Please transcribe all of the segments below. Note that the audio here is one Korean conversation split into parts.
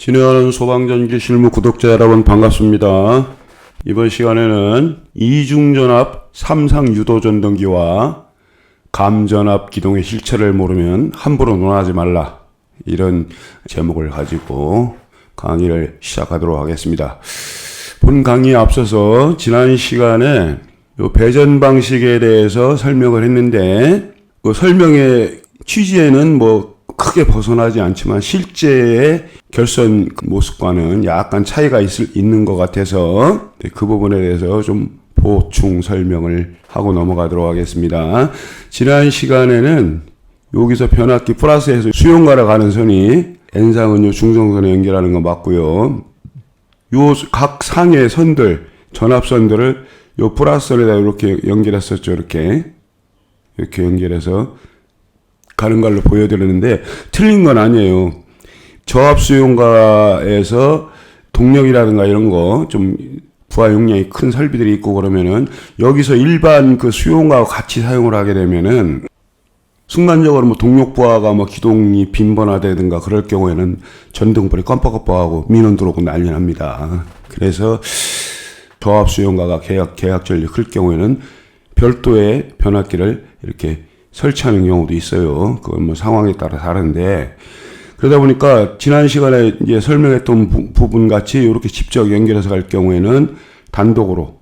진행하는 소방전기 실무 구독자 여러분 반갑습니다. 이번 시간에는 이중전압 3상 유도전등기와 감전압 기동의 실체를 모르면 함부로 논하지 말라, 이런 제목을 가지고 강의를 시작하도록 하겠습니다. 본 강의에 앞서서 지난 시간에 요 배전 방식에 대해서 설명을 했는데, 그 설명의 취지에는 크게 벗어나지 않지만 실제의 결선 모습과는 약간 차이가 있는 것 같아서 그 부분에 대해서 좀 보충 설명을 하고 넘어가도록 하겠습니다. 지난 시간에는 여기서 변압기 플러스에서 수용가로 가는 선이 N상은 요 중성선에 연결하는 거 맞고요. 요 각 상의 선들, 전압선들을 요 플러스선에다 이렇게 연결했었죠. 이렇게 연결해서 가는 걸로 보여드리는데 틀린 건 아니에요. 저압 수용가에서 동력이라든가 이런 거 좀 부하 용량이 큰 설비들이 있고 그러면은 여기서 일반 그 수용가와 같이 사용을 하게 되면은 순간적으로 동력 부하가 기동이 빈번하다든가 그럴 경우에는 전등불이 깜빡깜빡하고 민원 들어오고 난리 납니다. 그래서 저압 수용가가 계약 전력이 클 경우에는 별도의 변압기를 이렇게 설치하는 경우도 있어요. 그건 상황에 따라 다른데, 그러다 보니까 지난 시간에 이제 설명했던 부분 같이 이렇게 직접 연결해서 갈 경우에는 단독으로,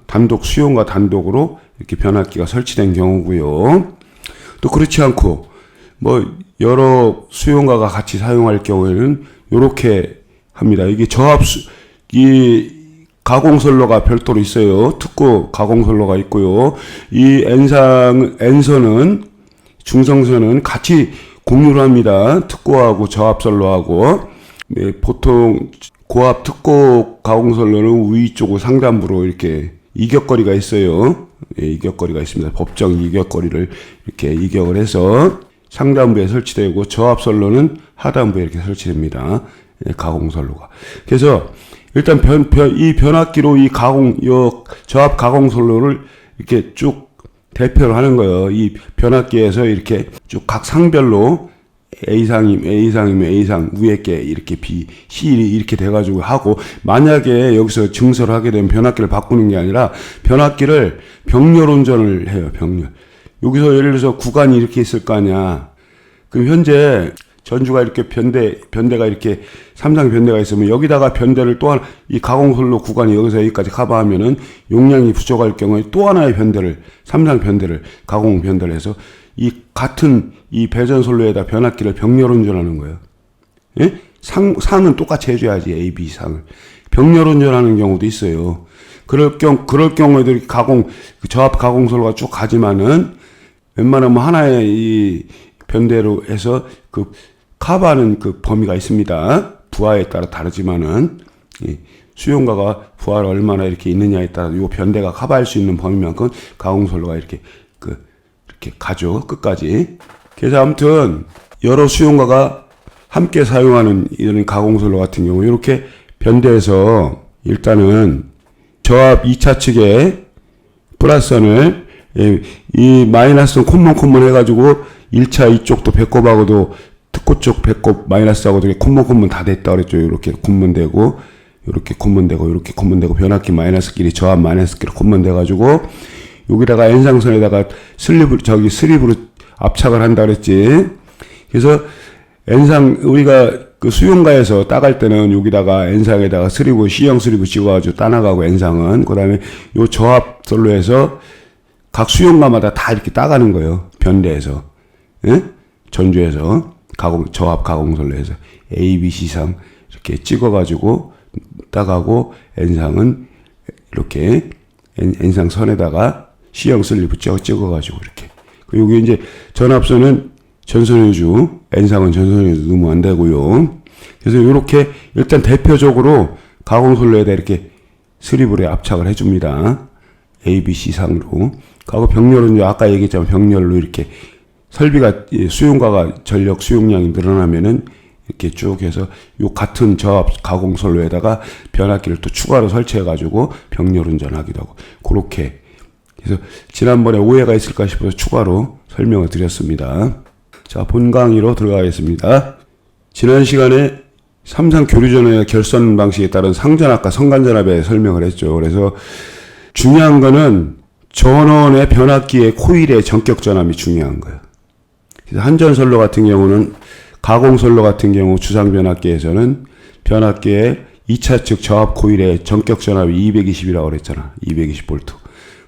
단독 수용과 단독으로 이렇게 변압기가 설치된 경우고요. 또 그렇지 않고 여러 수용가가 같이 사용할 경우에는 이렇게 합니다. 이게 이 가공선로가 별도로 있어요. 특고 가공선로가 있고요. 이 N선은 중성선은 같이 공유를 합니다. 특고하고 저압선로하고. 보통 고압 특고 가공선로는 위쪽으로 상단부로 이렇게 이격거리가 있어요. 이격거리가 있습니다. 법정 이격거리를 이렇게 이격을 해서 상단부에 설치되고, 저압선로는 하단부에 이렇게 설치됩니다. 가공선로가. 그래서 일단 이 변압기로 저압 가공선로를 이렇게 쭉 대표를 하는 거예요. 이 변압기에서 이렇게 쭉 각 상별로 A상이면 A상, 위에 게 이렇게 B, C 이렇게 돼가지고 하고, 만약에 여기서 증설을 하게 되면 변압기를 바꾸는 게 아니라 변압기를 병렬 운전을 해요. 병렬. 여기서 예를 들어서 구간이 이렇게 있을 거 아니야. 그럼 현재 전주가 이렇게 변대가 이렇게 삼상 변대가 있으면 여기다가 변대를 또 하나, 이 가공선로 구간이 여기서 여기까지 커버하면은 용량이 부족할 경우에 또 하나의 변대를, 삼상 변대를, 가공 변대를 해서 이 같은 이 배전선로에다 변압기를 병렬 운전하는 거예요. 예? 상은 똑같이 해줘야지, A, B 상을. 병렬 운전하는 경우도 있어요. 그럴 경우에도 이렇게 저압 가공선로가 쭉 가지만은 웬만하면 하나의 이 변대로 해서 커버하는 범위가 있습니다. 부하에 따라 다르지만은, 수용가가 부하를 얼마나 이렇게 있느냐에 따라 요 변대가 커버할 수 있는 범위만큼 가공선로가 이렇게 가죠. 끝까지. 그래서 아무튼 여러 수용가가 함께 사용하는 이런 가공선로 같은 경우 이렇게 변대에서 일단은 저압 2차 측에 플러스선을 이 마이너스는 콤먼 해가지고 1차 이쪽도 배꼽하고도 특고 쪽 배꼽 마이너스하고도 콤먼 다 됐다 그랬죠. 이렇게 콤먼되고, 이렇게 콤먼되고, 이렇게 콤먼되고, 변압기 마이너스끼리 저압 마이너스끼리 콤먼돼가지고, 여기다가 N상선에다가 스립으로 압착을 한다 그랬지. 그래서 우리가 수용가에서 따갈 때는 여기다가 N상에다가 C형 스립을 찍어가지고 따나가고, N상은. 그 다음에 요 저압선로에서 각 수용가마다 다 이렇게 따가는 거예요. 변대에서. 예? 전주에서. 저압 가공선로에서. A, B, C상 이렇게 찍어가지고 따가고, N상은 이렇게 N상 선에다가 C형 슬리브 찍어가지고 이렇게. 그리고 이제 전압선은 전선유주, N상은 전선유주 넣으면 안 되고요. 그래서 이렇게 일단 대표적으로 가공선로에다 이렇게 슬리브에 압착을 해줍니다. A, B, C 상으로. 그리고 병렬은 아까 얘기했지만 병렬로 이렇게 설비가, 수용가가 전력 수용량이 늘어나면은 이렇게 쭉 해서 요 같은 저압 가공선로에다가 변압기를 또 추가로 설치해가지고 병렬 운전하기도 하고, 그렇게. 그래서 지난번에 오해가 있을까 싶어서 추가로 설명을 드렸습니다. 자, 본 강의로 들어가겠습니다. 지난 시간에 삼상 교류전원의 결선 방식에 따른 상전압과 선간전압에 설명을 했죠. 그래서 중요한 거는 전원의 변압기의 코일의 전격 전압이 중요한 거예요. 그래서 한전선로 같은 경우는 가공선로 같은 경우 주상 변압기에서는 변압기의 2차 측 저압 코일의 전격 전압이 220이라고 그랬잖아. 220V.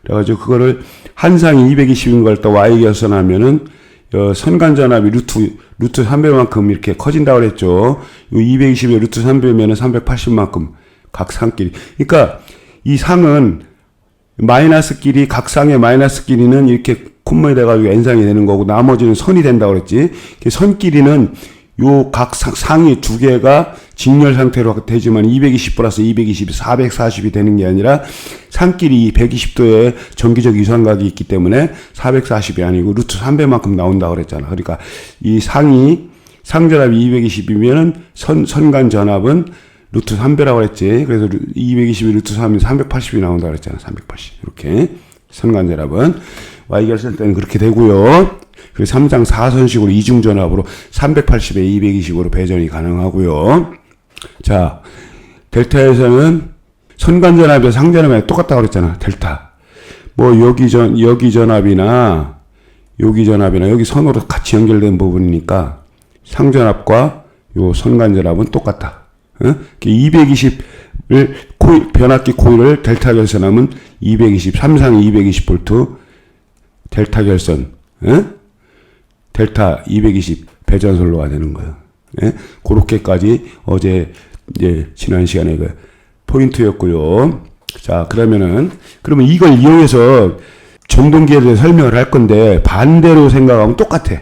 그래가지고 그거를 한상이 220인 걸 또 Y 결선하면은 선간 전압이 루트 3배만큼 이렇게 커진다고 그랬죠. 220에 루트 3배면은 380만큼 각 상끼리. 그러니까 이 상은 마이너스 끼리, 각 상의 마이너스 끼리는 이렇게 콧물이 돼가지고 N상이 되는 거고 나머지는 선이 된다고 그랬지. 선끼리는 요 각 상이 두 개가 직렬 상태로 되지만 220 플러스 220이 440이 되는 게 아니라 상끼리 120도의 정기적 유상각이 있기 때문에 440이 아니고 루트 3배만큼 나온다고 그랬잖아. 그러니까 이 상전압이 220이면은 선간 전압은 루트 3배라고 그랬지. 그래서 220이 루트 3이면 380이 나온다고 그랬잖아. 380. 이렇게. 선간 전압은. Y 결선 때는 그렇게 되고요. 그리고 3장 4선식으로 이중전압으로 380에 220으로 배전이 가능하고요. 자, 델타에서는 선간전압이나 상전압이 똑같다고 그랬잖아. 델타. 뭐 여기 전압이나 여기 선으로 같이 연결된 부분이니까 상전압과 요 선간전압은 똑같다. 220을 변압기 코일을 델타 결선하면 220, 3상이 220V 델타 결선, 델타 220 배전선로가 되는 거예요. 그렇게까지 어제 이제 지난 시간에 그 포인트였고요. 자, 그러면 이걸 이용해서 전동기에 대해 설명을 할 건데 반대로 생각하면 똑같아.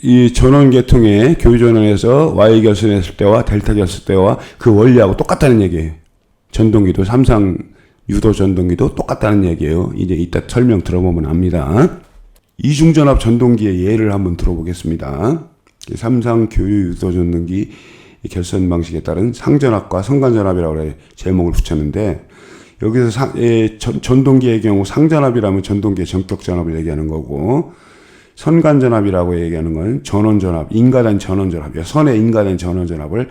이 전원계통의 교전원에서 Y 결선했을 때와 델타 결선 때와 그 원리하고 똑같다는 얘기예요. 전동기도 삼상 유도 전동기도 똑같다는 얘기예요. 이제 이따 설명 들어보면 압니다. 이중전압 전동기의 예를 한번 들어보겠습니다. 삼상 교유 유도 전동기 결선 방식에 따른 상전압과 선간전압이라고 제목을 붙였는데 여기서 전동기의 경우 상전압이라면 전동기의 전격 전압을 얘기하는 거고 선간전압이라고 얘기하는 건 전원전압, 인가된 전원전압이야. 선에 인가된 전원전압을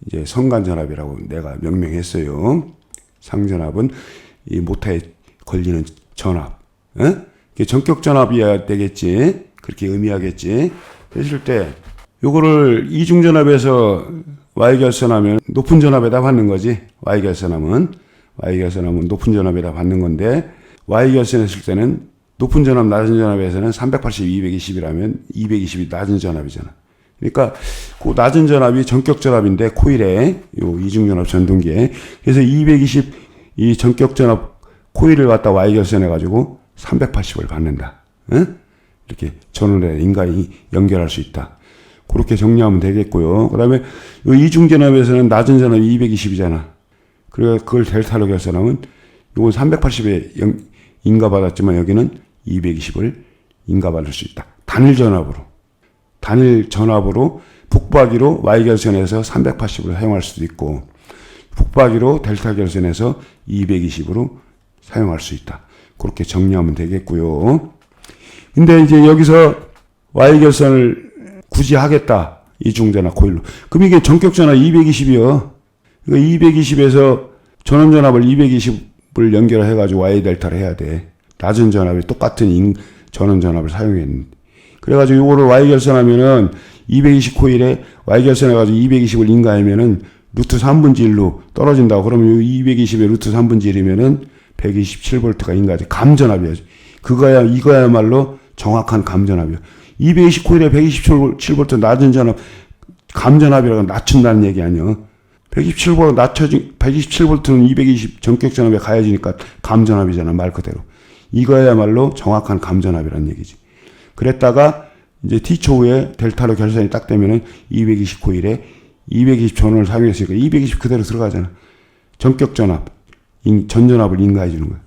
이제 선간전압이라고 내가 명명했어요. 상전압은 이 모터에 걸리는 전압. 전격 전압이어야 되겠지. 그렇게 의미하겠지. 했을 때 요거를 이중전압에서 Y 결선하면 높은 전압에다 받는 거지. Y 결선하면 높은 전압에다 받는 건데 Y 결선했을 때는 높은 전압, 낮은 전압에서는 380, 220이라면 220이 낮은 전압이잖아. 그러니까 그 낮은 전압이 전격 전압인데 코일에 요 이중전압 전동기에 그래서 220 이 전격 전압 코일을 갖다 Y 결선해 가지고 380을 받는다. 이렇게 전원에 인간이 연결할 수 있다. 그렇게 정리하면 되겠고요. 그다음에 요 이중전압에서는 낮은 전압이 220이잖아. 그래서 그걸 델타로 결선하면 요건 380에 인가받았지만 여기는 220을 인가받을 수 있다. 단일 전압으로 북박이로 Y 결선에서 380을 사용할 수도 있고 북박이로 델타 결선에서 220으로 사용할 수 있다. 그렇게 정리하면 되겠고요. 근데 이제 여기서 Y 결선을 굳이 하겠다. 이중전압 코일로. 그럼 이게 전격 전압 220이요. 그러니까 220에서 전원 전압을 220을 연결해 가지고 Y 델타를 해야 돼. 낮은 전압이 똑같은 전원 전압을 사용했는데. 그래가지고 요거를 Y 결선하면은 220 코일에 Y 결선해가지고 220을 인가하면은 루트 3분의 1로 떨어진다고. 그러면 요 220에 루트 3분의 1이면은 127V가 인가하지. 감전압이야지. 이거야말로 정확한 감전압이야. 220 코일에 127V 낮은 전압, 감전압이라고 낮춘다는 얘기 아니야. 127V는 220 전격 전압에 가해지니까 감전압이잖아, 말 그대로. 이거야말로 정확한 감전압이라는 얘기지. 그랬다가 이제 T초 후에 델타로 결선이 딱 되면은 220 코일에 220 전원을 사용했으니까 220 그대로 들어가잖아. 전격 전압, 전전압을 인가해 주는 거야.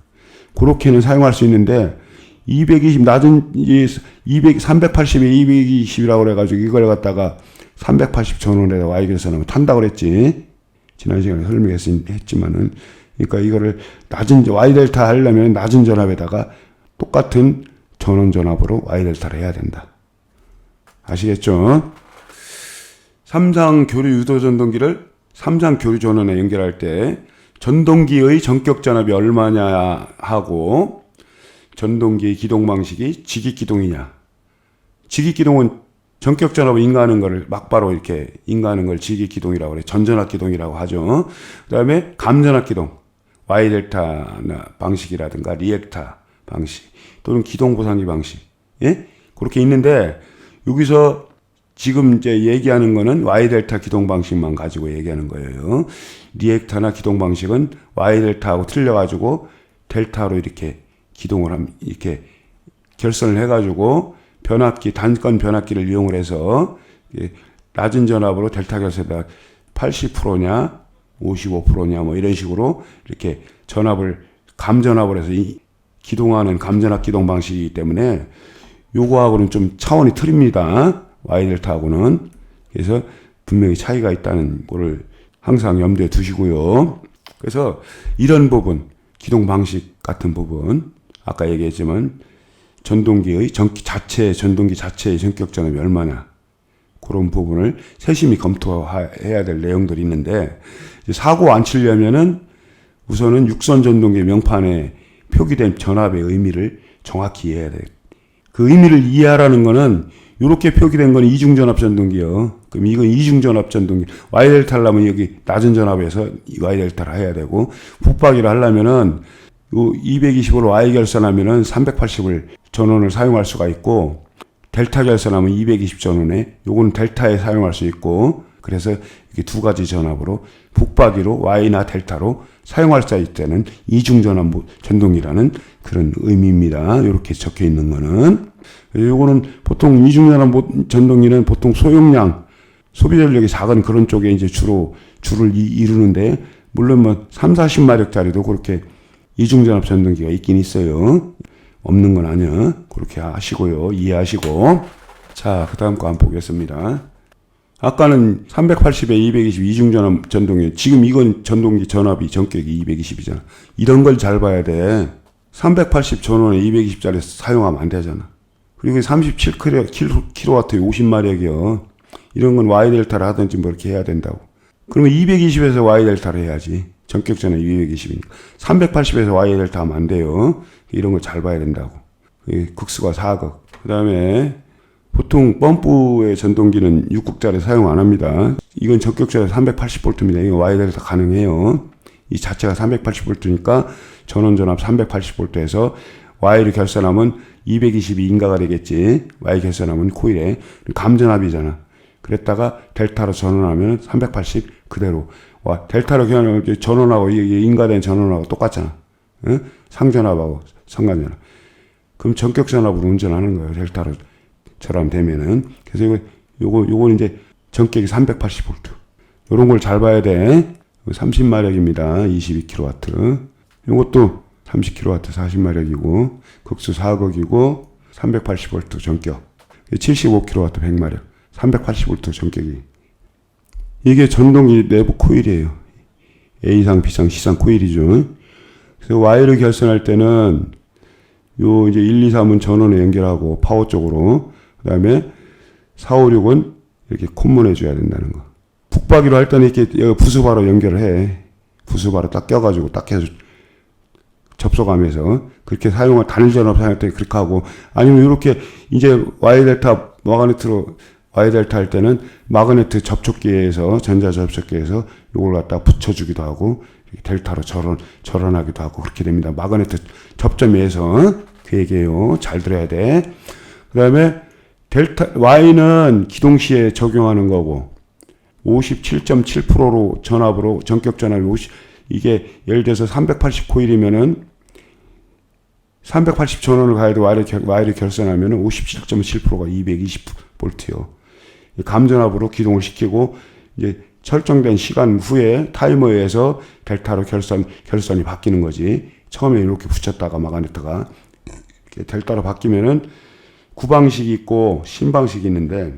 그렇게는 사용할 수 있는데 220 낮은 380에 220이라고 그래가지고 이걸 갖다가 380 전원에 Y 결선하면 탄다고 그랬지. 지난 시간에 설명했지만은 그러니까 이거를 낮은 Y 델타 하려면 낮은 전압에다가 똑같은 전원 전압으로 Y 델타를 해야 된다. 아시겠죠? 삼상 교류 유도 전동기를 삼상 교류 전원에 연결할 때 전동기의 전격 전압이 얼마냐 하고 전동기의 기동 방식이 직익 기동이냐. 직익 기동은 전격 전압을 인가하는 거를 막바로 이렇게 인가하는 걸 직익 기동이라고 그래. 전전압 기동이라고 하죠. 그다음에 감전압 기동. Y 델타 방식이라든가 리액타 방식 또는 기동 보상기 방식. 예? 그렇게 있는데 여기서 지금 이제 얘기하는 거는 Y 델타 기동 방식만 가지고 얘기하는 거예요. 리액타나 기동 방식은 Y 델타하고 틀려 가지고 델타로 이렇게 기동을 이렇게 결선을 해 가지고 변압기 단건 변압기를 이용을 해서 낮은 전압으로 델타 결선에다 80%냐 55%냐 뭐 이런 식으로 이렇게 전압을 감전압을 해서 기동하는 감전압 기동 방식이기 때문에 요거하고는 좀 차원이 틀립니다. Y델타하고는. 그래서 분명히 차이가 있다는 거를 항상 염두에 두시고요. 그래서 이런 부분, 기동 방식 같은 부분, 아까 얘기했지만 전동기의 전동기 자체의 전격 전압이 얼마나 그런 부분을 세심히 검토해야 될 내용들이 있는데 사고 안 치려면은 우선은 육선 전동기 명판에 표기된 전압의 의미를 정확히 이해해야 돼. 그 의미를 이해하라는 거는 이렇게 표기된 건 이중전압 전동기요. 그럼 이건 이중전압 전동기. Y델타를 여기 낮은 전압에서 Y델타를 해야 되고 북박이를 하려면은 요 220으로 Y 결선하면은 380을 전원을 사용할 수가 있고 델타 결선하면 220 전원에 요건 델타에 사용할 수 있고 그래서 이렇게 두 가지 전압으로 북박이로 Y나 델타로 사용할 수 있을 때는 이중전압 전동기라는 그런 의미입니다. 이렇게 적혀 있는 거는 요거는 보통 이중전압 전동기는 보통 소용량 소비 전력이 작은 그런 쪽에 이제 주를 이루는데 물론 뭐 3, 40마력짜리도 그렇게 이중전압 전동기가 있긴 있어요. 없는 건 아니야. 그렇게 하시고요. 이해하시고. 자, 그 다음 거 한번 보겠습니다. 아까는 380에 220 이중전압 전동기. 지금 이건 전동기 전압이 전격이 220이잖아. 이런 걸 잘 봐야 돼. 380 전원에 220짜리 사용하면 안 되잖아. 그리고 37kW 50마력이요. 이런 건 Y델타를 하든지 뭐 이렇게 해야 된다고. 그러면 220에서 Y델타를 해야지. 전격 전압 220이니까. 380에서 Y델타 하면 안 돼요. 이런 걸 잘 봐야 된다고. 극수가 4극. 그 다음에 보통 펌프의 전동기는 6극짜리 사용 안 합니다. 이건 전격 전압 380V입니다. 이거 Y델타 가능해요. 이 자체가 380V니까 전원 전압 380V에서 Y를 결선하면 220이 인가가 되겠지. Y 결선하면 코일에 감전압이잖아. 그랬다가 델타로 전원하면 380 그대로. 와, 델타로 전원하고 인가된 전원하고 똑같잖아. 응? 상전압하고 상간전압. 그럼 전격 전압으로 운전하는 거예요. 델타로 전압되면은. 그래서 요거는 이제 전격이 380V. 요런 걸 잘 봐야 돼. 30마력입니다. 22kW. 요것도 30kW 40마력이고 극수 4극이고 380V 전격. 75kW 100마력. 380V 전격이. 이게 전동기 내부 코일이에요. A상, B상, C상 코일이죠. 그래서 Y를 결선할 때는 요 이제 1, 2, 3은 전원에 연결하고 파워 쪽으로 그 다음에 4, 5, 6은 이렇게 콤문해 줘야 된다는 거. 북박이로 할 때는 이렇게 부수바로 연결을 해. 부수바로 딱 껴가지고 딱 해서 접속하면서 그렇게 사용할 단일 전압 사용할 때 그렇게 하고 아니면 이렇게 이제 Y델타 마그네트로 Y델타 할 때는 마그네트 접촉기에서 전자 접촉기에서 이걸 갖다 붙여주기도 하고 델타로 절원하기도 하고 그렇게 됩니다. 마그네트 접점에서 그 얘기예요. 잘 들어야 돼. 그 다음에 델타 Y는 기동 시에 적용하는 거고 57.7%로 전압으로 전격 전압이 이게 예를 들어서 380 코일이면은 380 전원을 가야 돼 Y를 결선하면은 57.7%가 220V요. 감전압으로 기동을 시키고 이제 설정된 시간 후에 타이머에 의해서 델타로 결선이 바뀌는 거지. 처음에 이렇게 붙였다가 마그네트가 델타로 바뀌면은 구방식이 있고 신방식이 있는데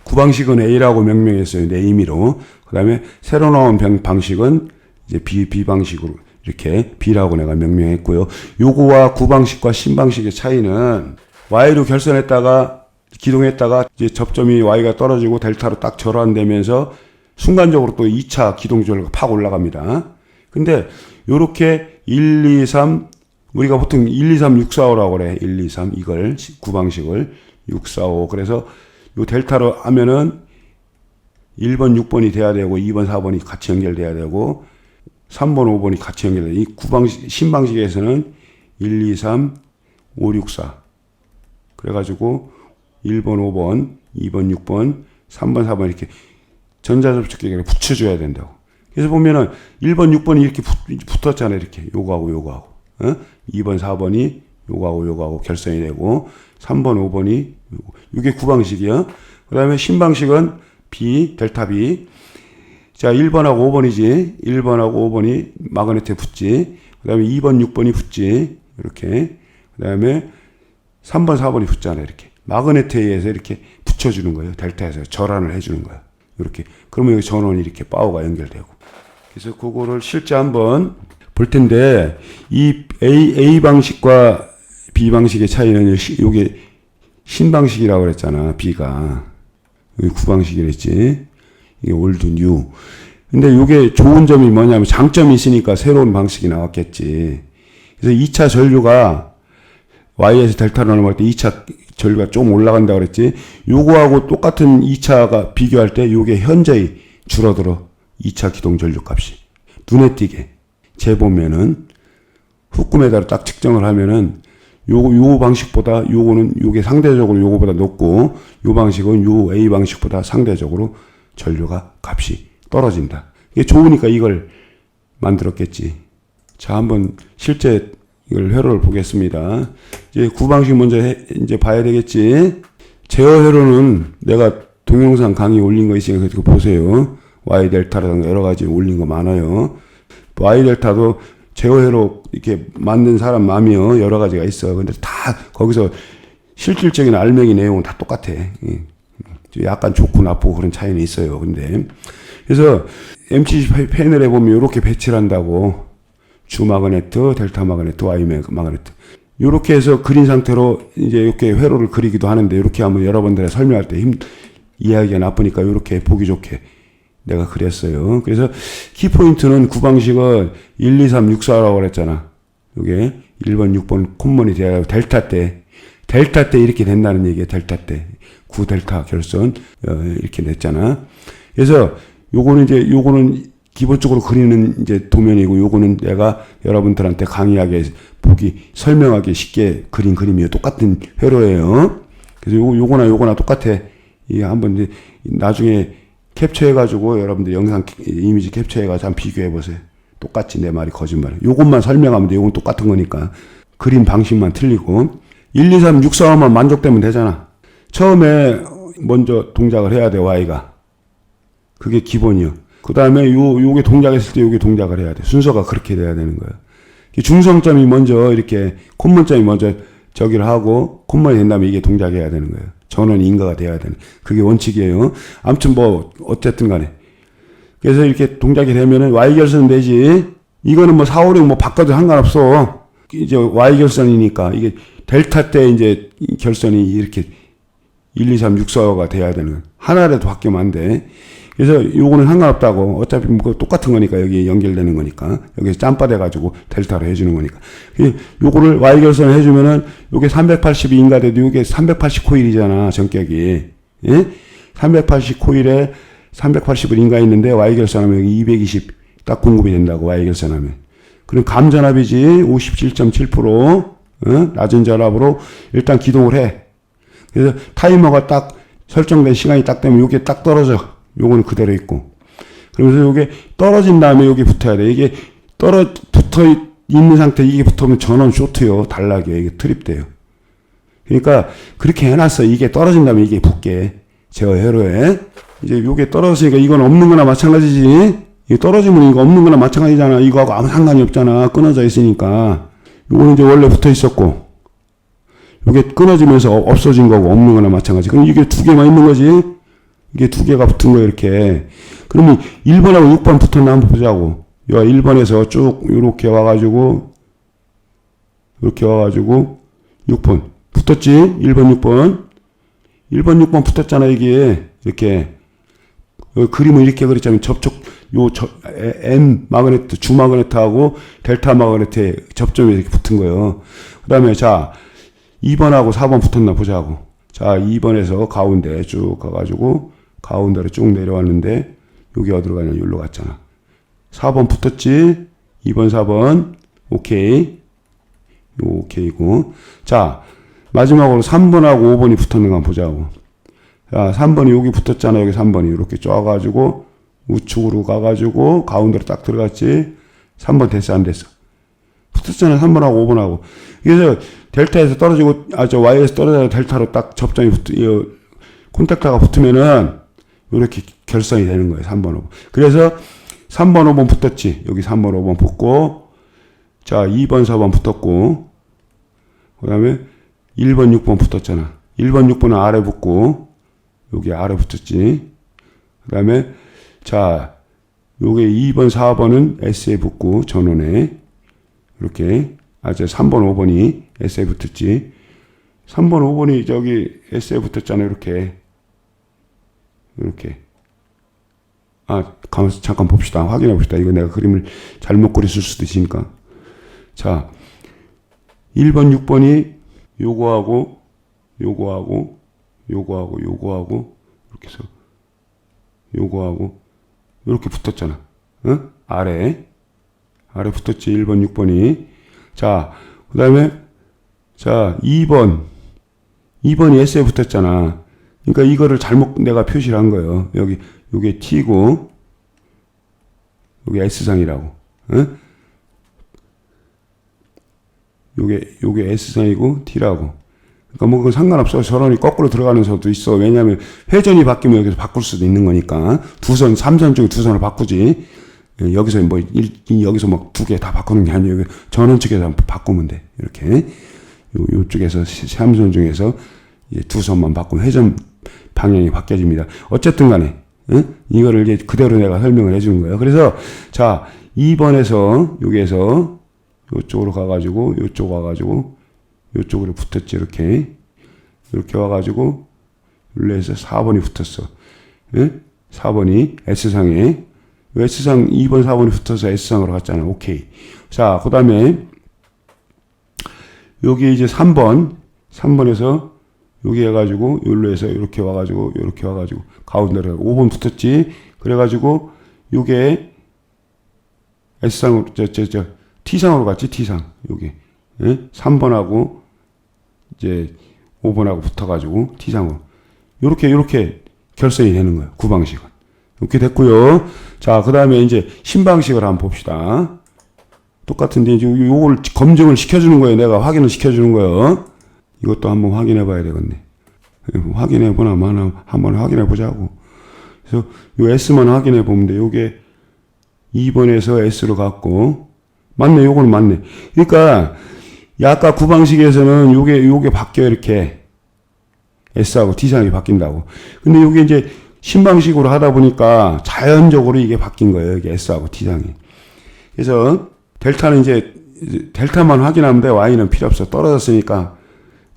구방식은 A라고 명명했어요. 내 임의로. 그 다음에 새로 나온 방식은 이제 B 방식으로 이렇게 B라고 내가 명명했고요. 요거와 구방식과 신방식의 차이는 Y로 결선했다가 기동했다가 이제 접점이 Y가 떨어지고 델타로 딱 절환되면서 순간적으로 또 2차 기동 전류가 팍 올라갑니다. 근데 요렇게 1, 2, 3 우리가 보통 1, 2, 3, 6, 4, 5라고 그래. 1, 2, 3 이걸 구방식을 6, 4, 5. 그래서 요 델타로 하면은 1번, 6번이 돼야 되고 2번, 4번이 같이 연결돼야 되고 3번, 5번이 같이 연결돼. 이 구방식 신방식에서는 1, 2, 3, 5, 6, 4. 그래가지고 1번, 5번, 2번, 6번, 3번, 4번 이렇게 전자접촉기를 붙여줘야 된다고. 그래서 보면은 1번, 6번이 이렇게 붙었잖아요. 이렇게 요거하고 요거하고. 2번, 4번이 요거하고 결선이 되고 3번, 5번이 요게 구방식이야. 그 다음에 신방식은 B, 델타 B. 자, 1번하고 5번이지. 1번하고 5번이 마그네트에 붙지. 그 다음에 2번, 6번이 붙지. 이렇게. 그 다음에 3번, 4번이 붙잖아요. 이렇게. 마그네트에 의해서 이렇게 붙여주는 거예요. 델타에서 절환을 해주는 거예요. 이렇게. 그러면 여기 전원이 이렇게 파워가 연결되고. 그래서 그거를 실제 한번 볼 텐데, 이 A 방식과 B 방식의 차이는 요게 신방식이라고 그랬잖아. B가. 여기 구방식이랬지. 이게 올드 뉴. 근데 요게 좋은 점이 뭐냐면 장점이 있으니까 새로운 방식이 나왔겠지. 그래서 2차 전류가 Y에서 델타로 넘어갈 때 2차 전류가 좀 올라간다 그랬지. 요거하고 똑같은 2차가 비교할 때 요게 현저히 줄어들어. 2차 기동 전류 값이. 눈에 띄게. 재보면은 후크메다로 딱 측정을 하면은 요 방식보다 요게 상대적으로 요거보다 높고 요 방식은 요 A 방식보다 상대적으로 전류가 값이 떨어진다. 이게 좋으니까 이걸 만들었겠지. 자, 한번 실제 이걸 회로를 보겠습니다. 이제 구방식 먼저 이제 봐야 되겠지. 제어 회로는 내가 동영상 강의 올린 거 있으니까 그거 보세요. Y 델타라든가 여러 가지 올린 거 많아요. Y 델타도 제어 회로 이렇게 만든 사람 마음이요. 여러 가지가 있어. 근데 다 거기서 실질적인 알맹이 내용은 다 똑같아. 약간 좋고 나쁘고 그런 차이는 있어요. 근데 그래서 MCC 패널에 보면 이렇게 배치를 한다고. 주 마그네트, 델타 마그네트, Y 마그네트. 이렇게 해서 그린 상태로 이제 이렇게 회로를 그리기도 하는데 이렇게 하면 여러분들의 설명할 때 이해하기가 나쁘니까 이렇게 보기 좋게 내가 그렸어요. 그래서 키포인트는 구방식은 1, 2, 3, 6, 4라고 그랬잖아. 이게 1번, 6번 콤먼이 돼야 델타 때 이렇게 된다는 얘기야. 델타 때. 9델타 결선 이렇게 냈잖아. 그래서 요거는 기본적으로 그리는 이제 도면이고 요거는 내가 여러분들한테 강의하게 설명하기 쉽게 그린 그림이에요. 똑같은 회로예요. 그래서 요거나 똑같아. 이게 한번 이제 나중에 캡처해가지고 여러분들 영상 이미지 캡처해가지고 한번 비교해보세요. 똑같이 내 말이 거짓말이야. 요것만 설명하면 돼. 요건 똑같은 거니까. 그림 방식만 틀리고. 1, 2, 3, 6, 4, 5만 만족되면 되잖아. 처음에 먼저 동작을 해야 돼, Y가. 그게 기본이요. 그 다음에 요게 동작했을 때 요게 동작을 해야 돼. 순서가 그렇게 돼야 되는 거야. 중성점이 먼저 이렇게 콤먼점이 먼저 저기를 하고 콤먼이 된 다음에 이게 동작해야 되는 거예요. 전원이 인가가 돼야 되는. 그게 원칙이에요. 아무튼 뭐 어쨌든 간에. 그래서 이렇게 동작이 되면은 Y결선 되지. 이거는 뭐 4, 5, 6 뭐 바꿔도 상관없어. 이제 Y결선이니까 이게 델타 때 이제 결선이 이렇게 1, 2, 3, 6, 4가 돼야 되는 거예요. 하나라도 바뀌면 안 돼. 그래서 요거는 상관없다고. 어차피 뭐 똑같은 거니까 여기 연결되는 거니까. 여기서 짬바돼가지고 델타로 해주는 거니까. 요거를 Y결선을 해주면은 요게 380이 인가돼도 요게 380 코일이잖아. 전격이. 예? 380 코일에 380을 인가했는데 Y결선하면 여기 220 딱 공급이 된다고. Y결선하면. 그럼 감전압이지. 57.7%. 낮은 전압으로 일단 기동을 해. 그래서 타이머가 딱 설정된 시간이 딱 되면 요게 딱 떨어져. 요거는 그대로 있고. 그러면서 요게 떨어진 다음에 요게 붙어야 돼. 이게 붙어 있는 상태 이게 붙으면 전원 쇼트요. 단락이요. 이게 트립돼요. 그러니까 그렇게 해놨어. 이게 떨어진 다음에 이게 붙게. 제어 회로에. 이제 요게 떨어졌으니까 이건 없는 거나 마찬가지지. 이게 떨어지면 이거 없는 거나 마찬가지잖아. 이거하고 아무 상관이 없잖아. 끊어져 있으니까. 요거는 이제 원래 붙어 있었고. 요게 끊어지면서 없어진 거고 없는 거나 마찬가지. 그럼 이게 두 개만 있는 거지. 이게 두 개가 붙은 거예요, 이렇게. 그러면 1번하고 6번 붙었나 한번 보자고. 1번에서 쭉, 요렇게 와가지고, 6번. 붙었지? 1번, 6번. 1번, 6번 붙었잖아, 이게. 이렇게. 그림은 이렇게 그렸자면 M 마그네트, 주 마그네트하고 델타 마그네트의 접점이 이렇게 붙은 거예요. 그 다음에 자, 2번하고 4번 붙었나 보자고. 자, 2번에서 가운데 쭉 가가지고 가운데로 쭉 내려왔는데 여기 어디로 가냐? 여기로 갔잖아. 4번 붙었지? 2번, 4번. 오케이. 오케이고. 자, 마지막으로 3번하고 5번이 붙었는가 한번 보자고. 자, 3번이 여기 붙었잖아. 여기 3번이. 이렇게 쫙가지고 우측으로 가가지고 가운데로 딱 들어갔지. 3번 됐어, 안 됐어? 붙었잖아. 3번하고 5번하고. 그래서 델타에서 떨어지고, 저 Y에서 떨어져서 델타로 딱 접점이 콘택터가 붙으면은 이렇게 결선이 되는 거예요. 3번, 5번. 그래서 3번, 5번 붙었지. 여기 3번, 5번 붙고, 자, 2번, 4번 붙었고, 그 다음에 1번, 6번 붙었잖아. 1번, 6번은 아래 붙고, 여기 아래 붙었지. 그 다음에, 자, 요게 2번, 4번은 S에 붙고, 전원에. 이렇게. 저 3번, 5번이 S에 붙었지. 3번, 5번이 저기 S에 붙었잖아. 이렇게. 이렇게. 잠깐 봅시다. 확인해 봅시다. 이거 내가 그림을 잘못 그렸을 수도 있으니까. 자, 1번, 6번이 요거하고, 요거하고, 요거하고, 요거하고, 이렇게 해서, 요거하고, 이렇게 붙었잖아. 응? 아래 붙었지. 1번, 6번이. 자, 그 다음에, 자, 2번이 S에 붙었잖아. 그러니까 이거를 잘못 내가 표시를 한 거예요. 여기, 요게 T고, 요게 S상이라고. 응? 요게 S상이고 T라고. 그러니까 뭐 그건 상관없어. 전원이 거꾸로 들어가는 선도 있어. 왜냐하면 회전이 바뀌면 여기서 바꿀 수도 있는 거니까. 3선 중에 2선을 바꾸지. 여기서 여기서 막 2개 다 바꾸는 게 아니에요. 전원 측에서 바꾸면 돼. 이렇게. 요쪽에서 3선 중에서 이제 2선만 바꾸면 회전 방향이 바뀌어집니다. 어쨌든 간에, 응? 이거를 이제 그대로 내가 설명을 해주는 거예요. 그래서, 자, 2번에서, 여기에서, 요쪽으로 가가지고, 요쪽 와가지고, 요쪽으로 붙었지, 이렇게. 이렇게 와가지고, 여기에서 4번이 붙었어. 예? 4번이 S상에. S상 2번, 4번이 붙어서 S상으로 갔잖아. 오케이. 자, 그 다음에, 여기 이제 3번에서, 여기 해가지고, 여기로 해서 이렇게 와가지고, 가운데로 5번 붙었지. 그래가지고, 요게, S상으로, T상으로 갔지, T상. 여기. 예? 3번하고, 이제, 5번하고 붙어가지고, T상으로. 요렇게 결선이 되는 거예요. 구방식은. 이렇게 됐고요. 자, 그 다음에 이제, 신방식을 한번 봅시다. 똑같은데, 이제 요걸 검증을 시켜주는 거예요. 내가 확인을 시켜주는 거예요. 이것도 한번 확인해 봐야 되겠네. 확인해 보나 마나 한번 확인해 보자고. 그래서 요 S만 확인해 보면 돼. 요게 2번에서 S로 갔고, 맞네. 요거는 맞네. 그러니까 아까 구방식에서는 요게 바뀌어요. 이렇게 S하고 T상이 바뀐다고. 근데 요게 이제 신방식으로 하다 보니까 자연적으로 이게 바뀐 거예요. 이게 S하고 T상이. 그래서 델타는 이제 델타만 확인하면 돼. Y는 필요 없어. 떨어졌으니까.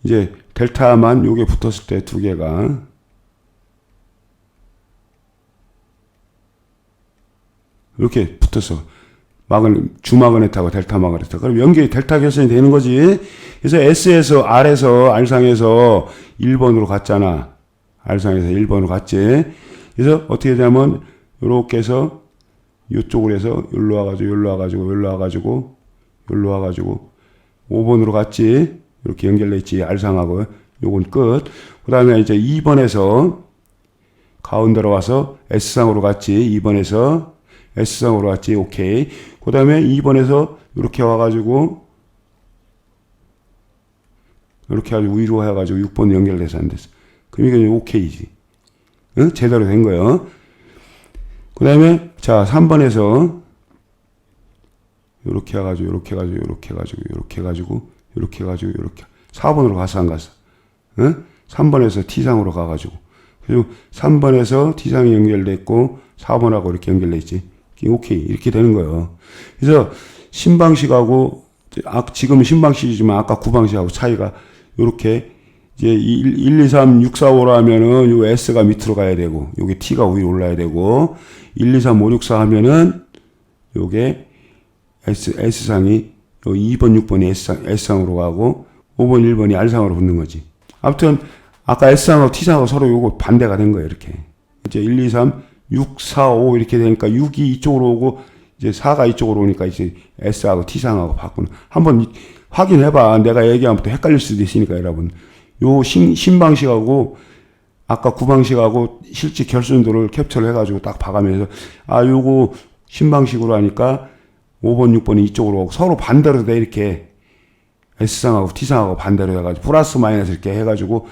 이제 델타만 요게 붙었을 때 2개가 이렇게 붙어서 주마그네트하고 델타 마그네트. 그럼 연결이 델타 결선이 되는 거지. 그래서 S에서 R상에서 1번으로 갔잖아. R상에서 1번으로 갔지. 그래서 어떻게 되냐면 요렇게 해서 요쪽으로 해서 여기로 와가지고 5번으로 갔지. 이렇게 연결돼 있지. R상하고. 요건 끝. 그 다음에 이제 2번에서 가운데로 와서 S상으로 갔지. 2번에서 S상으로 갔지. 오케이. 그 다음에 2번에서 이렇게 와가지고 이렇게 해가지고 위로 해가지고 6번 연결돼서 안 됐어. 그럼 이게 오케이지. 응? 제대로 된 거예요. 그 다음에 자 3번에서 이렇게 해가지고 4번으로 갔어 안 갔어? 응? 3번에서 T상으로 가가지고 그리고 3번에서 T상이 연결됐고 4번하고 이렇게 연결돼 있지. 오케이 이렇게 되는 거예요. 그래서 신방식하고 지금은 신방식이지만 아까 구방식하고 차이가 이렇게 이제 1, 2, 3, 6, 4, 5로 하면은 요 S가 밑으로 가야 되고, 요게 T가 위로 올라야 되고, 1, 2, 3, 5, 6, 4 하면은 요게 S상이 요 2번, 6번이 S상으로 가고, 5번, 1번이 R상으로 붙는 거지. 아무튼 아까 S상하고 T상하고 서로 요거 반대가 된 거예요, 이렇게. 이제 1, 2, 3, 6, 4, 5 이렇게 되니까 6이 이쪽으로 오고 이제 4가 이쪽으로 오니까 이제 S하고 T상하고 바꾸는. 한번 확인해봐. 내가 얘기하면 또 헷갈릴 수도 있으니까 여러분. 요 신방식하고 아까 구방식하고 실제 결순도를 캡처를 해가지고 딱 봐가면서 아 요거 신방식으로 하니까 5번, 6번이 이쪽으로 오고 서로 반대로 돼 이렇게 S상하고 T상하고 반대로 해가지고 플러스 마이너스 이렇게 해가지고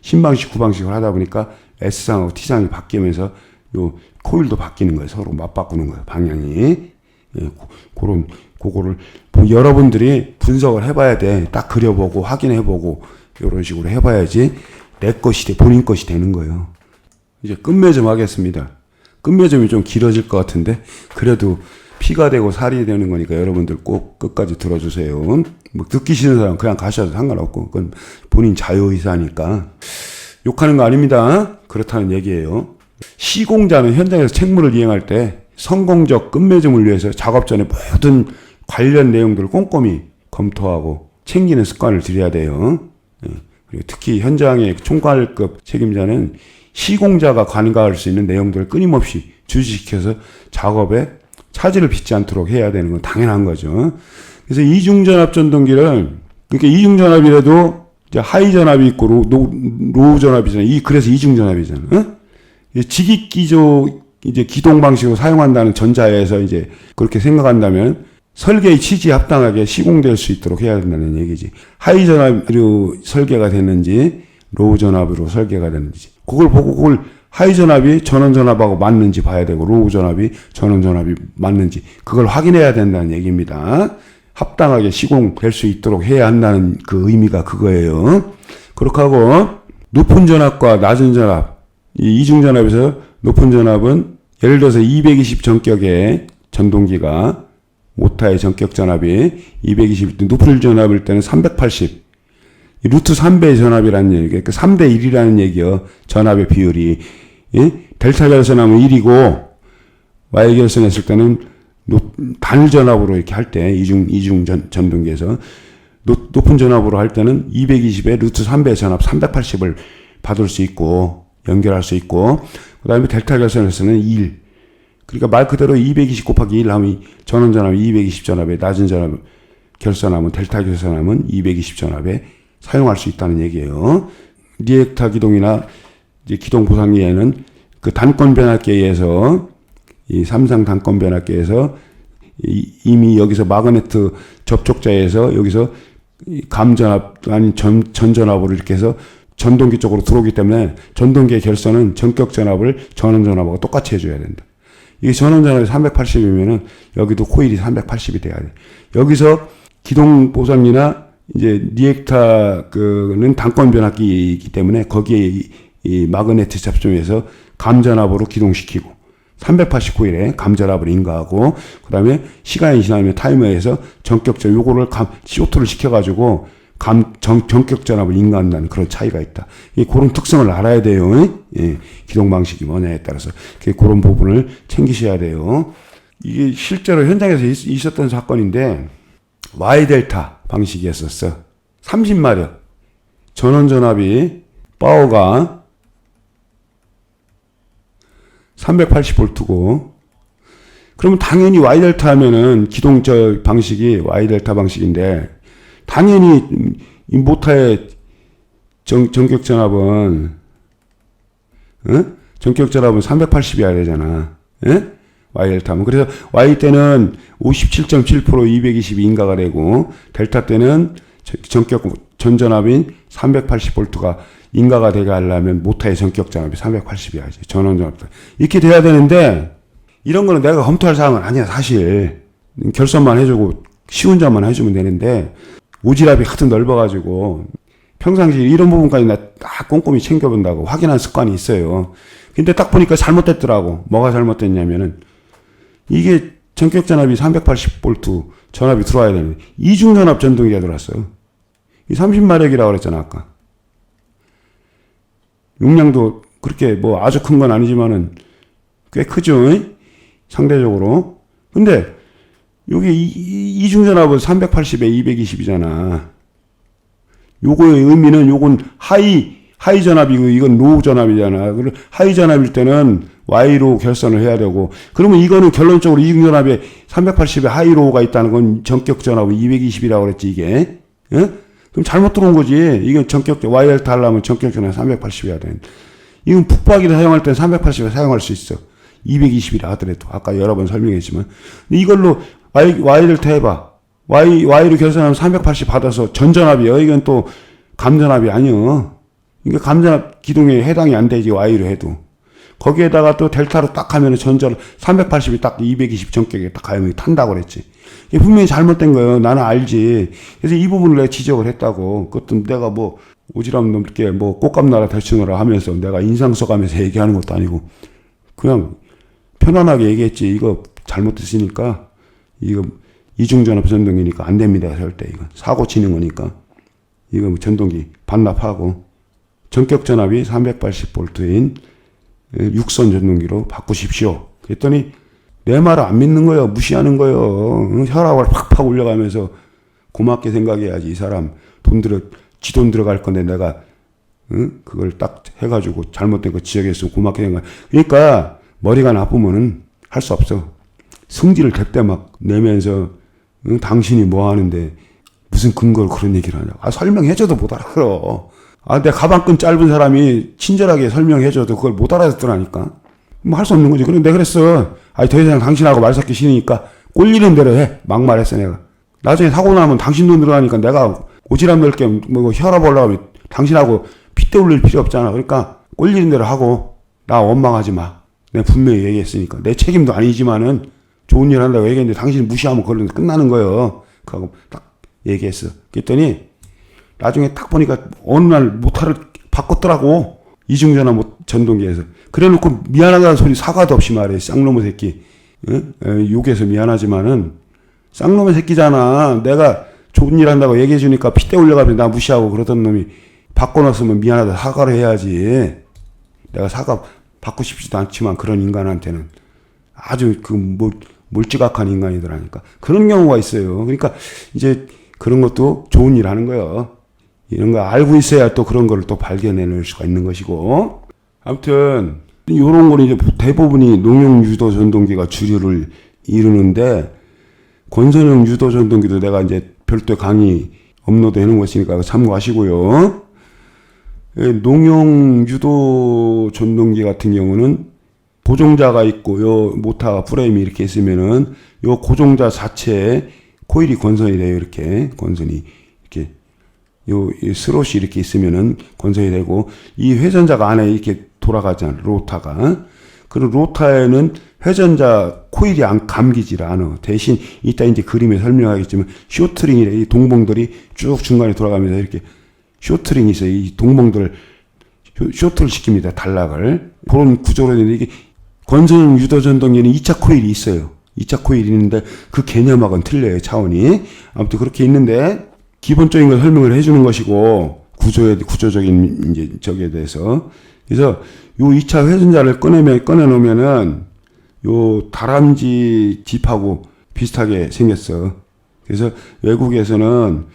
신방식, 구방식을 하다 보니까 S상하고 T상이 바뀌면서 요 코일도 바뀌는 거예요. 서로 맞바꾸는 거예요. 방향이. 예, 그거를 여러분들이 분석을 해봐야 돼. 딱 그려보고 확인해보고 이런 식으로 해봐야지 내 것이 돼, 본인 것이 되는 거예요. 이제 끝맺음 하겠습니다. 끝맺음이 좀 길어질 것 같은데 그래도 피가 되고 살이 되는 거니까 여러분들 꼭 끝까지 들어주세요. 뭐 듣기 싫은 사람 그냥 가셔도 상관없고 그건 본인 자유의사니까 욕하는 거 아닙니다. 그렇다는 얘기예요. 시공자는 현장에서 책무를 이행할 때 성공적 끝맺음을 위해서 작업 전에 모든 관련 내용들을 꼼꼼히 검토하고 챙기는 습관을 들여야 돼요. 그리고 특히 현장의 총괄급 책임자는 시공자가 관여할 수 있는 내용들을 끊임없이 주시시켜서 작업에 차질을 빚지 않도록 해야 되는 건 당연한 거죠. 그래서 이중전압 전동기를 그러니까 이중전압이라도 이제 하이전압이 있고 로우 전압이잖아요. 그래서 이중전압이잖아. 어? 직입기조 이제 기동 방식으로 사용한다는 전자에서 이제 그렇게 생각한다면 설계의 취지에 합당하게 시공될 수 있도록 해야 된다는 얘기지. 하이 전압으로 설계가 됐는지 로우 전압으로 설계가 됐는지 그걸 보고 그걸 하이 전압이 전원 전압하고 맞는지 봐야 되고 로우 전압이 전원 전압이 맞는지 그걸 확인해야 된다는 얘기입니다. 합당하게 시공될 수 있도록 해야 한다는 그 의미가 그거예요. 그렇게 하고 높은 전압과 낮은 전압 이 이중 전압에서 높은 전압은 예를 들어서 220 전격의 전동기가 모타의 전격 전압이 220 높은 전압일 때는 380 루트 3배의 전압이라는 얘기 그러니까 3대 1이라는 얘기요. 전압의 비율이 델타 결선하면 1이고 Y 결선했을 때는 단일 전압으로 이렇게 할 때 이중 전동기에서 높은 전압으로 할 때는 220의 루트 3배의 전압 380을 받을 수 있고 연결할 수 있고 그 다음에 델타 결선에서는 1 그러니까 말 그대로 220 곱하기 1 하면 전원 전압이 220 전압에 낮은 전압 결선하면 델타 결선하면 220 전압에 사용할 수 있다는 얘기예요. 리액터 기동이나 이제 기동 보상기에는 그 단권 변압기에 의해서 이 삼상 단권 변압기에서 이미 여기서 마그네트 접촉자에서 여기서 감전압 아닌 전전압으로 이렇게 해서 전동기 쪽으로 들어오기 때문에 전동기의 결선은 전격 전압을 전원 전압하고 똑같이 해줘야 된다. 이게 전원 전압이 380이면은 여기도 코일이 380이 돼야 돼. 여기서 기동 보상기나 이제 리액터는 단권 변압기이기 때문에 거기에 이 마그네틱 접점에서 감전압으로 기동시키고 380 코일에 감전압을 인가하고 그 다음에 시간이 지나면 타이머에서 전격전 요거를 CO2를 시켜가지고 전격 전압을 인가한다는 그런 차이가 있다. 그런 특성을 알아야 돼요. 예, 기동 방식이 뭐냐에 따라서 그런 부분을 챙기셔야 돼요. 이게 실제로 현장에서 있었던 사건인데 Y 델타 방식이었었어. 30마력 전원 전압이 파워가 380V고 그러면 당연히 Y 델타 하면은 기동 방식이 Y 델타 방식인데 당연히 이 모타의 전격 전압은 전격 전압은 380이어야 되잖아. Y 델타면 그래서 Y 때는 57.7% 220이 인가가 되고 델타 때는 전격 전전압인 380V가 인가가 되게 하려면 모타의 전격 전압이 380이야지. 전원 전압. 이렇게 돼야 되는데 이런 거는 내가 검토할 사항은 아니야 사실. 결선만 해주고 시운전만 해주면 되는데 오지랖이 하여튼 넓어가지고 평상시 이런 부분까지 나 딱 꼼꼼히 챙겨본다고 확인한 습관이 있어요. 근데 딱 보니까 잘못됐더라고. 뭐가 잘못됐냐면은 이게 전격 전압이 380V 전압이 들어와야 되는데 이중전압 전동기가 들어왔어요. 이 30마력이라고 그랬잖아 아까. 용량도 그렇게 뭐 아주 큰 건 아니지만은 꽤 크죠. 상대적으로. 근데 여기 이중전압은 380에 220이잖아. 요거의 의미는 요건 하이 전압이고 이건 로우 전압이잖아. 그리고 하이 전압일 때는 Y로 결선을 해야 되고, 그러면 이거는 결론적으로 이중전압에 380에 하이 로우가 있다는 건 전격 전압은 220이라고 그랬지, 이게. 그럼 잘못 들어온 거지. 이건 전격, YL 하려면 전격 전압 380이어야 돼. 이건 북박이를 사용할 땐 380에 사용할 수 있어. 220이라 하더라도. 아까 여러 번 설명했지만. 근데 이걸로 Y를 해봐. Y로 결선하면 380 받아서 전전압이요. 이건 또 감전압이 아니요. 이게 감전압 기동에 해당이 안 되지, Y로 해도. 거기에다가 또 델타로 딱 하면은 전전 380이 딱 220 전격에 딱 가면 탄다고 그랬지. 이게 분명히 잘못된 거예요. 나는 알지. 그래서 이 부분을 내가 지적을 했다고. 그것도 내가 뭐 오지랖 넘게 뭐 꽃감나라 대충하라 하면서 내가 인상 써가면서 얘기하는 것도 아니고 그냥 편안하게 얘기했지. 이거 잘못됐으니까 이거 이중전압 전동기니까 안 됩니다. 절대 이거 사고 치는 거니까 이거 뭐 전동기 반납하고 전격 전압이 380V인 육선 전동기로 바꾸십시오. 그랬더니 내 말을 안 믿는 거예요. 무시하는 거예요. 혈압을 팍팍 올려가면서 고맙게 생각해야지. 이 사람 지 돈 들어갈 건데 내가 그걸 딱 해가지고 잘못된 거 지적했으면 고맙게 생각. 그러니까 머리가 나쁘면은 할 수 없어. 성질을 대때 막 내면서 당신이 뭐 하는데 무슨 근거로 그런 얘기를 하냐고. 설명해줘도 못 알아들어. 내 가방끈 짧은 사람이 친절하게 설명해줘도 그걸 못 알아듣더라니까. 뭐 할 수 없는 거지. 그런데 내가 그랬어. 더 이상 당신하고 말 섞기 싫으니까 꼴리는 대로 해. 막말했어 내가. 나중에 사고 나면 당신 돈 들어가니까 내가 오지랖 넓게 뭐 혈압 올라가면 당신하고 핏대 올릴 필요 없잖아. 그러니까 꼴리는 대로 하고 나 원망하지 마. 내가 분명히 얘기했으니까. 내 책임도 아니지만은 좋은 일 한다고 얘기했는데 당신 무시하면 그걸로 끝나는 거예요. 그하고 딱 얘기했어. 그랬더니 나중에 딱 보니까 어느 날 모타를 바꿨더라고. 이중전압 전동기에서. 그래 놓고 미안하다는 소리 사과도 없이 말해. 쌍놈의 새끼. 욕해서 미안하지만은 쌍놈의 새끼잖아. 내가 좋은 일 한다고 얘기해 주니까 핏대 올려가면 나 무시하고 그러던 놈이 바꿔놨으면 미안하다 사과를 해야지. 내가 사과 받고 싶지도 않지만 그런 인간한테는 아주 몰지각한 인간이더라니까. 그런 경우가 있어요. 그러니까 이제 그런 것도 좋은 일 하는 거예요. 이런 거 알고 있어야 또 그런 거를 또 발견해낼 수가 있는 것이고. 아무튼 요런 거는 이제 대부분이 농용 유도 전동기가 주류를 이루는데, 권선형 유도 전동기도 내가 이제 별도 강의 업로드 해놓은 것이니까 참고하시고요. 농용 유도 전동기 같은 경우는 고정자가 있고 요 모터 프레임이 이렇게 있으면은 요 고정자 자체에 코일이 건선이 돼요. 이렇게 건선이 이렇게 요 스롯이 이렇게 있으면은 건선이 되고, 이 회전자가 안에 이렇게 돌아가잖아. 로타가. 그리고 로타에는 회전자 코일이 안 감기질 않아. 대신 이따 이제 그림에 설명하겠지만 쇼트링이래. 이 동봉들이 쭉 중간에 돌아가면서 이렇게 쇼트링이 있어요. 이 동봉들을 쇼트를 시킵니다. 단락을. 그런 구조로 되는데, 이게 권선형 유도 전동기는 2차 코일이 있어요. 2차 코일이 있는데 그 개념하고는 틀려요. 차원이. 아무튼 그렇게 있는데 기본적인 걸 설명을 해주는 것이고, 구조적인 이제 저기에 대해서. 그래서 요 2차 회전자를 꺼내놓으면은 요 다람쥐 집하고 비슷하게 생겼어. 그래서 외국에서는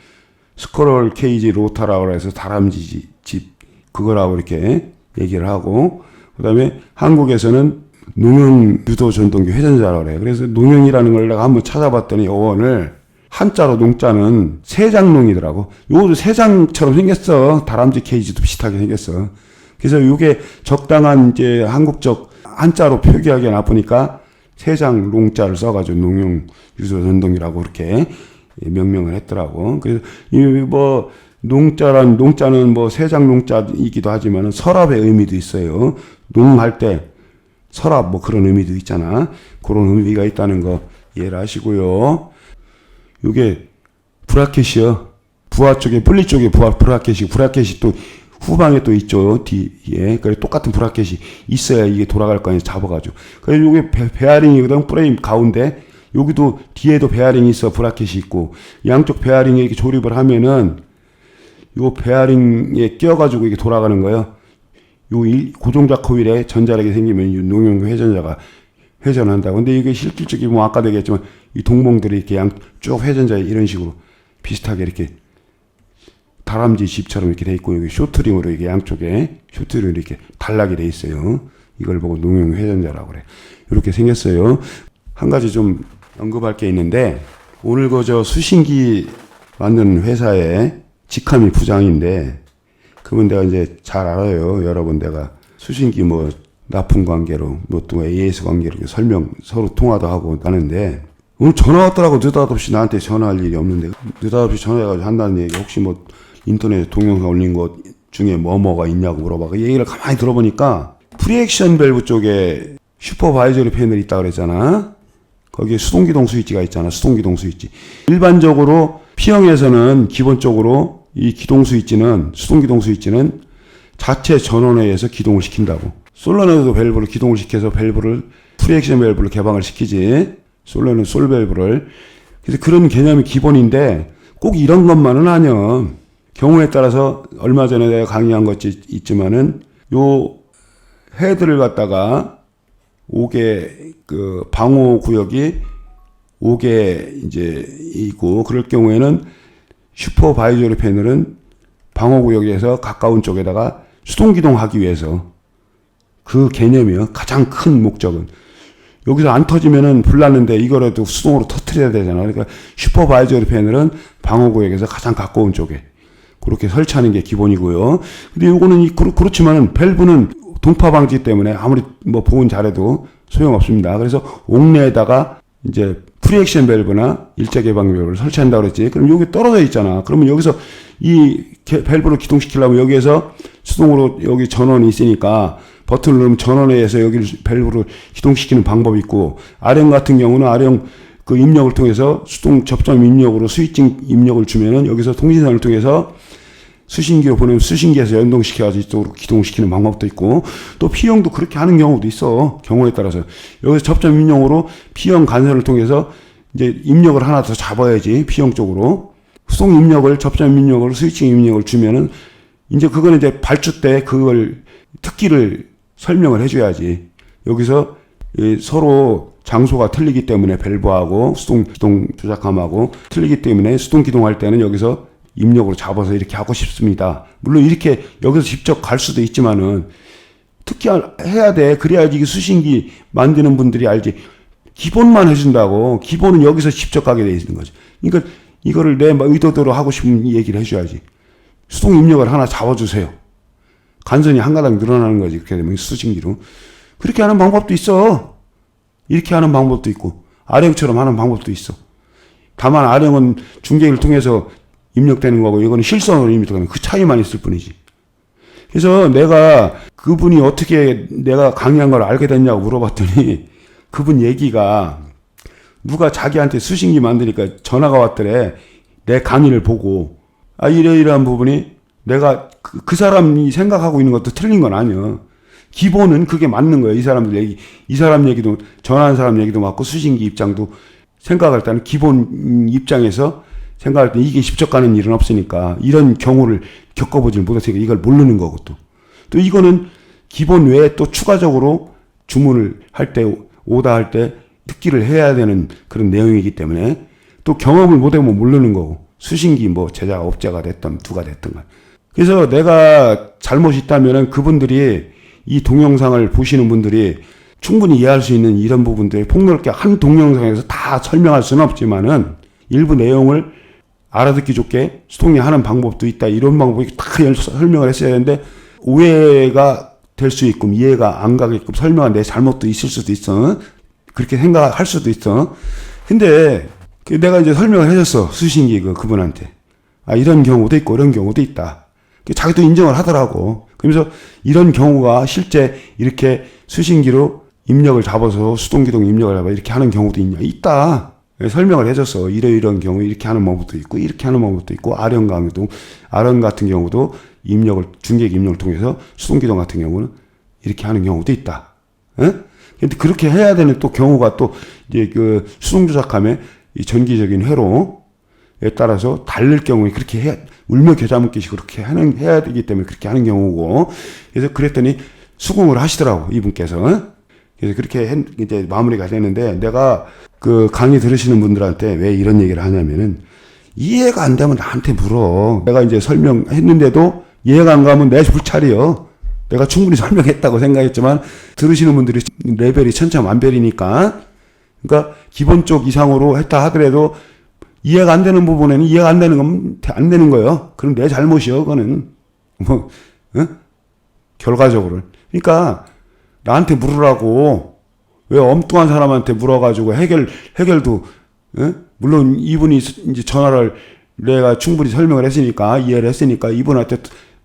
스쿼럴 케이지 로타라고 해서 다람쥐 집 그거라고 이렇게 얘기를 하고, 그 다음에 한국에서는 농용 유도 전동기 회전자라고 그래요. 그래서 농용이라는 걸 내가 한번 찾아봤더니 어원을 한자로 농자는 세장농이더라고. 요것도 세장처럼 생겼어. 다람쥐 케이지도 비슷하게 생겼어. 그래서 요게 적당한 이제 한국적 한자로 표기하기에 나쁘니까 세장 농자를 써가지고 농용 유도 전동기라고 그렇게 명명을 했더라고. 그래서 이 뭐 농자는 뭐 세장 농자이기도 하지만 서랍의 의미도 있어요. 농할 때 서랍 뭐 그런 의미도 있잖아. 그런 의미가 있다는 거 이해를 하시고요. 요게 브라켓이요. 부하 쪽에 분리 쪽에 브라켓이 또 후방에 또 있죠. 뒤에. 그래 똑같은 브라켓이 있어야 이게 돌아갈 거 아니에요. 잡아가지고. 그래서 요게 베어링이거든. 프레임 가운데. 여기도 뒤에도 베어링이 있어. 브라켓이 있고. 양쪽 베어링에 이렇게 조립을 하면은 요 베어링에 끼어가지고 이게 돌아가는 거예요. 고종자 코일에 전자력이 생기면 이 농용 회전자가 회전한다. 근데 이게 실질적인 뭐 아까도 얘기했지만 이 동봉들이 이렇게 쭉 회전자에 이런 식으로 비슷하게 이렇게 다람쥐 집처럼 이렇게 돼 있고, 여기 쇼트링으로 이게 양쪽에 쇼트링으로 이렇게 단락이 돼 있어요. 이걸 보고 농용 회전자라고 그래. 이렇게 생겼어요. 한 가지 좀 언급할 게 있는데, 오늘 그저 수신기 만드는 회사에 직함이 부장인데, 그분 내가 이제 잘 알아요. 여러분 내가 수신기 뭐 납품 관계로 뭐 또 AS 관계로 설명 서로 통화도 하고 하는데, 오늘 전화 왔더라고. 느닷없이 나한테 전화할 일이 없는데 느닷없이 전화해가지고 한다는 얘기, 혹시 뭐 인터넷에 동영상 올린 것 중에 뭐가 있냐고 물어봐. 그 얘기를 가만히 들어보니까 프리액션 밸브 쪽에 슈퍼바이저리 패널이 있다 그랬잖아. 거기에 수동기동 스위치가 있잖아. 수동기동 스위치. 일반적으로 P형에서는 기본적으로 이 기동 스위치는, 수동기동 스위치는 자체 전원에 의해서 기동을 시킨다고. 솔라노이드 밸브를 기동을 시켜서 밸브를, 프리액션 밸브를 개방을 시키지. 솔라노이드 솔 밸브를. 그래서 그런 개념이 기본인데 꼭 이런 것만은 아니야. 경우에 따라서 얼마 전에 내가 강의한 것이 있지만은 요 헤드를 갖다가 5개 그 방호 구역이 5개 이제 있고, 그럴 경우에는 슈퍼바이저리 패널은 방호 구역에서 가까운 쪽에다가 수동 기동하기 위해서, 그 개념이요. 가장 큰 목적은 여기서 안 터지면은 불났는데 이거라도 수동으로 터트려야 되잖아. 그러니까 슈퍼바이저리 패널은 방호 구역에서 가장 가까운 쪽에 그렇게 설치하는 게 기본이고요. 근데 요거는 그렇지만은 밸브는 동파 방지 때문에 아무리 뭐 보온 잘해도 소용없습니다. 그래서 옥내에다가 이제 프리액션 밸브나 일자 개방 밸브를 설치한다고 그랬지. 그럼 여기 떨어져 있잖아. 그러면 여기서 이 밸브를 기동시키려면 여기에서 수동으로 여기 전원이 있으니까 버튼을 누르면 전원에 의해서 여기 밸브를 기동시키는 방법이 있고, R형 같은 경우는 R형 그 입력을 통해서 수동 접점 입력으로 스위칭 입력을 주면은 여기서 통신선을 통해서 수신기로 보내면 수신기에서 연동시켜가지고 이쪽으로 기동시키는 방법도 있고, 또 P형도 그렇게 하는 경우도 있어. 경우에 따라서. 여기서 접점 입력으로 P형 간선을 통해서 이제 입력을 하나 더 잡아야지. P형 쪽으로. 수동 입력을, 접점 입력으로 스위칭 입력을 주면은 이제 그거는 이제 발주 때 그걸 특기를 설명을 해줘야지. 여기서 서로 장소가 틀리기 때문에 밸브하고 수동 기동 조작함하고 틀리기 때문에 수동 기동할 때는 여기서 입력으로 잡아서 이렇게 하고 싶습니다. 물론 이렇게 여기서 직접 갈 수도 있지만은 특기해야 돼. 그래야지 이게 수신기 만드는 분들이 알지. 기본만 해준다고. 기본은 여기서 직접 가게 돼 있는 거죠. 그러니까 이거를 내 의도대로 하고 싶은 얘기를 해줘야지. 수동 입력을 하나 잡아주세요. 간선이 한 가닥 늘어나는 거지. 그렇게 되면 수신기로. 그렇게 하는 방법도 있어. 이렇게 하는 방법도 있고, R형처럼 하는 방법도 있어. 다만 R형은 중계기를 통해서 입력되는 거고, 이거는 실선으로 입력되는 그 차이만 있을 뿐이지. 그래서 내가 그분이 어떻게 내가 강의한 걸 알게 됐냐고 물어봤더니, 그분 얘기가 누가 자기한테 수신기 만드니까 전화가 왔더래. 내 강의를 보고, 이러이러한 부분이 내가 그 사람이 생각하고 있는 것도 틀린 건 아니야. 기본은 그게 맞는 거야. 이 사람들 얘기, 이 사람 얘기도, 전화한 사람 얘기도 맞고, 수신기 입장도 생각할 때는 기본 입장에서 생각할 때 이게 직접 가는 일은 없으니까 이런 경우를 겪어보질 못했으니까 이걸 모르는 거고, 또 이거는 기본 외에 또 추가적으로 주문을 할 때, 오다할 때 특기를 해야 되는 그런 내용이기 때문에 또 경험을 못해보면 모르는 거고, 수신기 뭐 제작 업자가 됐든 누가 됐든 간. 그래서 내가 잘못이 있다면은 그분들이 이 동영상을 보시는 분들이 충분히 이해할 수 있는 이런 부분들이 폭넓게 한 동영상에서 다 설명할 수는 없지만은 일부 내용을 알아듣기 좋게 수동이 하는 방법도 있다. 이런 방법이 다 설명을 했어야 하는데 오해가 될 수 있고 이해가 안 가게끔 설명한 내 잘못도 있을 수도 있어. 그렇게 생각할 수도 있어. 근데 내가 이제 설명을 해줬어. 수신기 그분한테. 이런 경우도 있고 이런 경우도 있다. 자기도 인정을 하더라고. 그러면서 이런 경우가 실제 이렇게 수신기로 입력을 잡아서 수동기동 입력을 잡아 이렇게 하는 경우도 있냐? 있다. 설명을 해줬어. 이런 경우 이렇게 하는 방법도 있고 이렇게 하는 방법도 있고, R형 같은 경우도 입력을, 중계기 입력을 통해서 수동기동 같은 경우는 이렇게 하는 경우도 있다. 근데 그렇게 해야 되는 또 경우가 또 이제 그 수동 조작함의 이 전기적인 회로에 따라서 다를 경우에 그렇게 울며 겨자 먹기식 그렇게 해야 되기 때문에 그렇게 하는 경우고, 그래서 그랬더니 수긍을 하시더라고, 이분께서. 그래서 그렇게 이제 마무리가 됐는데, 내가 그 강의 들으시는 분들한테 왜 이런 얘기를 하냐면은, 이해가 안 되면 나한테 물어. 내가 이제 설명했는데도 이해가 안 가면 내 불찰이요. 내가 충분히 설명했다고 생각했지만 들으시는 분들이 레벨이 천차만별이니까, 그러니까 기본 쪽 이상으로 했다 하더라도 이해가 안 되는 부분에는 이해가 안 되는 건 안 되는 거예요. 그럼 내 잘못이요. 그거는 뭐 결과적으로. 그러니까 나한테 물으라고. 왜 엉뚱한 사람한테 물어가지고 해결도, 물론 이분이 이제 전화를 내가 충분히 설명을 했으니까, 이해를 했으니까 이분한테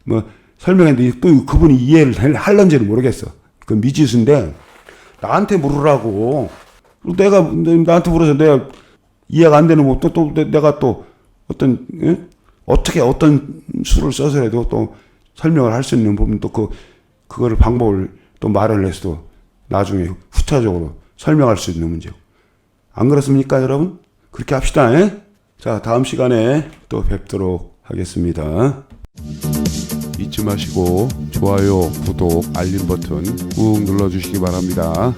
뭐 설명했는데 또 그분이 이해를 할런지는 모르겠어. 그건 미지수인데, 나한테 물으라고. 내가 나한테 물어서 내가 이해가 안 되는 거 또 내가 또 어떤, 어떻게 어떤 수를 써서라도 또 설명을 할 수 있는 부분, 또 그거를 방법을 또 말을 해서도 나중에 후차적으로 설명할 수 있는 문제고. 안 그렇습니까, 여러분? 그렇게 합시다. 자, 다음 시간에 또 뵙도록 하겠습니다. 잊지 마시고 좋아요, 구독, 알림 버튼 꾹 눌러주시기 바랍니다.